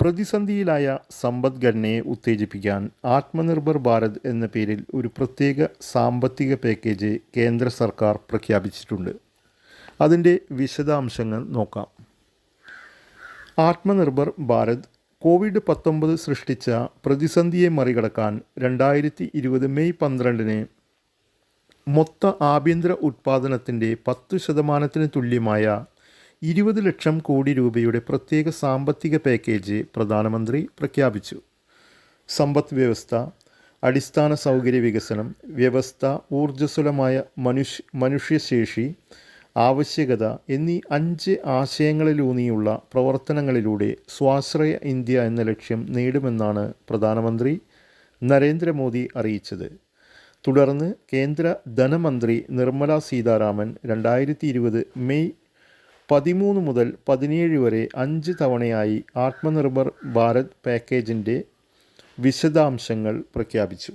പ്രതിസന്ധിയിലായ സമ്പദ്ഘടനയെ ഉത്തേജിപ്പിക്കാൻ ആത്മനിർഭർ ഭാരത് എന്ന പേരിൽ ഒരു പ്രത്യേക സാമ്പത്തിക പാക്കേജ് കേന്ദ്ര സർക്കാർ പ്രഖ്യാപിച്ചിട്ടുണ്ട്. അതിൻ്റെ വിശദാംശങ്ങൾ നോക്കാം. ആത്മനിർഭർ ഭാരത് കോവിഡ്-19 സൃഷ്ടിച്ച പ്രതിസന്ധിയെ മറികടക്കാൻ 2020 മെയ് 12-ന് മൊത്ത ആഭ്യന്തര ഉത്പാദനത്തിൻ്റെ 10% തുല്യമായ 20 ലക്ഷം കോടി രൂപയുടെ പ്രത്യേക സാമ്പത്തിക പാക്കേജ് പ്രധാനമന്ത്രി പ്രഖ്യാപിച്ചു. സമ്പദ് വ്യവസ്ഥ, അടിസ്ഥാന സൗകര്യ വികസനം, വ്യവസ്ഥ, ഊർജ്ജസ്വലമായ മനുഷ്യശേഷി, ആവശ്യകത എന്നീ 5 ആശയങ്ങളിലൂന്നിയുള്ള പ്രവർത്തനങ്ങളിലൂടെ സ്വാശ്രയ ഇന്ത്യ എന്ന ലക്ഷ്യം നേടുമെന്നാണ് പ്രധാനമന്ത്രി നരേന്ദ്രമോദി അറിയിച്ചത്. തുടർന്ന് കേന്ദ്ര ധനമന്ത്രി നിർമ്മല സീതാരാമൻ 2020 മെയ് 13 മുതൽ 17 വരെ 5 തവണയായി ആത്മനിർഭർ ഭാരത് പാക്കേജിൻ്റെ വിശദാംശങ്ങൾ പ്രഖ്യാപിച്ചു.